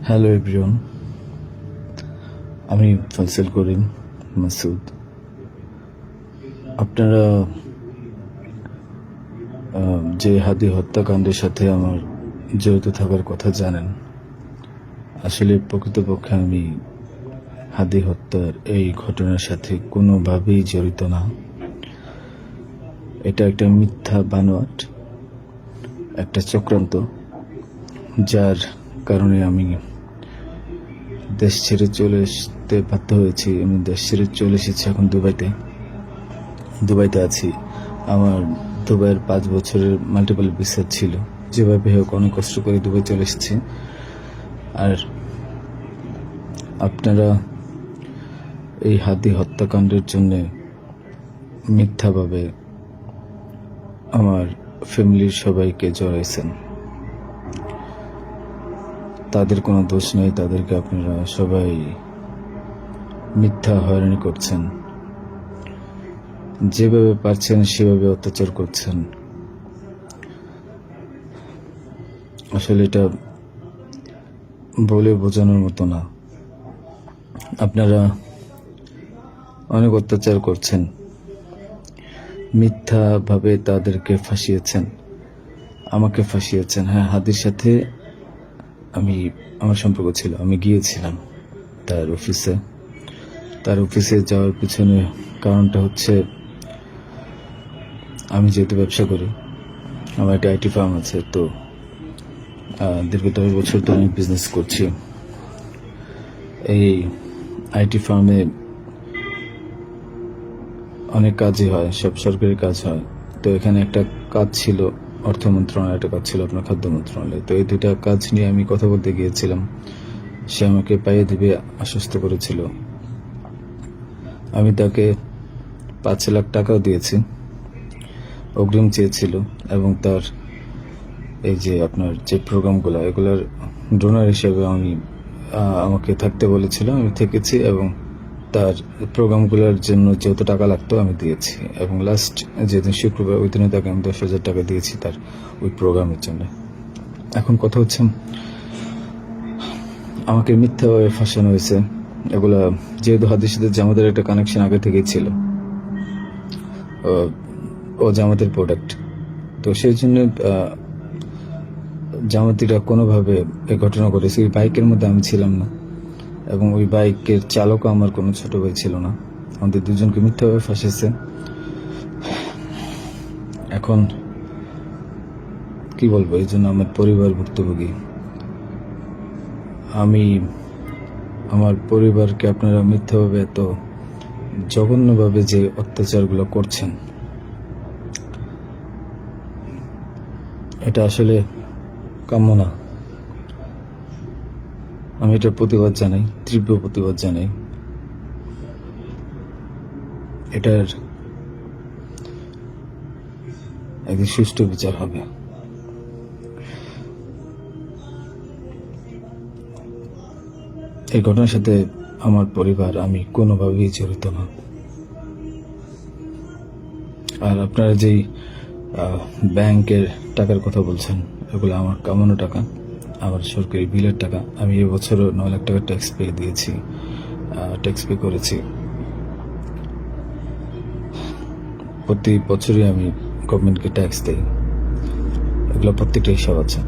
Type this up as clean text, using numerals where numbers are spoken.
Hello everyone, আমি ফয়সাল করিম মাসুদ। আপনারা যে হাদি হত্যাকাণ্ডের সাথে আমার জড়িত থাকার কথা জানেন। আসলে প্রকৃতপক্ষে আমি হাদি হত্যার এই ঘটনার সাথে কোনোভাবেই জড়িত না। এটা একটা মিথ্যা বানোয়াট, একটা চক্রান্ত, যার কারণে আমি দেশ ছেড়ে চলে আসতে বাধ্য হয়েছি। আমি দেশ ছেড়ে চলে এসেছি এখন দুবাইতে আছি। আমার দুবাইয়ের 5 বছরের মাল্টিপল ভিসা ছিল, যেভাবে হোক অনেক কষ্ট করে দুবাই চলে এসেছি। আর আপনারা এই হাদি হত্যাকাণ্ডের জন্য মিথ্যাভাবে আমার ফ্যামিলির সবাইকে জড়াইছেন। তাদের কোনো দোষ নেই, তাদেরকে আপনারা সবাই মিথ্যা হয়রানি করছেন। যেভাবে পারছেন সেভাবে অত্যাচার করছেন। আসলে এটা বলে বোঝানোর মতো না। আপনারা অনেক অত্যাচার করছেন, মিথ্যাভাবে তাদেরকে ফাঁসিয়েছেন, আমাকে ফাঁসিয়েছেন। হ্যাঁ, হাদির সাথে আমার সম্পর্ক ছিল। আমি গিয়েছিলাম তার অফিসে যাওয়ার পিছনে কারণটা হচ্ছে, আমি যেহেতু ব্যবসা করি, আমার একটা আইটি ফার্ম আছে, তো দীর্ঘ 10 বছর তো আমি বিজনেস করছি। এই আইটি ফার্মে অনেক কাজই হয়, সব সরকারি কাজ হয়। তো এখানে একটা কাজ ছিল অর্থ মন্ত্রণালয়, একটা কাজ ছিল আপনার খাদ্য মন্ত্রণালয়। তো এই দুইটা কাজ নিয়ে আমি কথা বলতে গিয়েছিলাম। সে আমাকে পাইয়ে দিবে আশ্বস্ত করেছিল। আমি তাকে 5 লাখ টাকাও দিয়েছি, অগ্রিম চেয়েছিল, এবং তার এই যে আপনার যে প্রোগ্রামগুলো, এগুলোর ডোনার হিসেবে আমাকে থাকতে বলেছিল। আমি থেকেছি এবং তার প্রোগ্রামগুলোর জন্য যত টাকা লাগতো আমি দিয়েছি। এবং লাস্ট যেদিন শুক্রবার, ওই দিনে তাকে আমি 10,000 টাকা দিয়েছি তার ওই প্রোগ্রামের জন্য। এখন কথা হচ্ছে, আমাকে মিথ্যাভাবে ফাঁসানো হয়েছে। এগুলা যেহেতু হাদির সাথে জামাতের একটা কানেকশন আগে থেকেই ছিল, ও জামাতের প্রোডাক্ট, তো সেই জন্য জামাতিরা কোনোভাবে এই ঘটনা ঘটেছে। ওই বাইকের মধ্যে আমি ছিলাম না, এবং ওই বাইকের চালকও আমার কোনো ছোট ভাই ছিল না। আমাদের দুজনকে মিথ্যাভাবে ফাঁসিয়েছে। এখন কি বলবো, এই জন্য আমার পরিবার ভুক্তভোগী। আমার পরিবারকে আপনারা মিথ্যাভাবে এত জঘন্যভাবে যে অত্যাচারগুলো করছেন, এটা আসলে কাম্য না। আমি এটার প্রতিবাদ জানাই, তীব্র প্রতিবাদ জানাই। এটার একদিন সুষ্ঠু বিচার হবে। এই ঘটনার সাথে আমার পরিবার, আমি কোনোভাবেই জড়িত না। আর আপনারা যেই ব্যাংকের টাকার কথা বলছেন, এগুলো আমার কামানো টাকা, আমার সরকারি বিলের টাকা। আমি এবছরও 9 লাখ টাকা ট্যাক্স পে করেছি। প্রতি বছরই আমি গভর্নমেন্টকে ট্যাক্স দিই। এগুলো প্রত্যেকটা হিসাব আছে।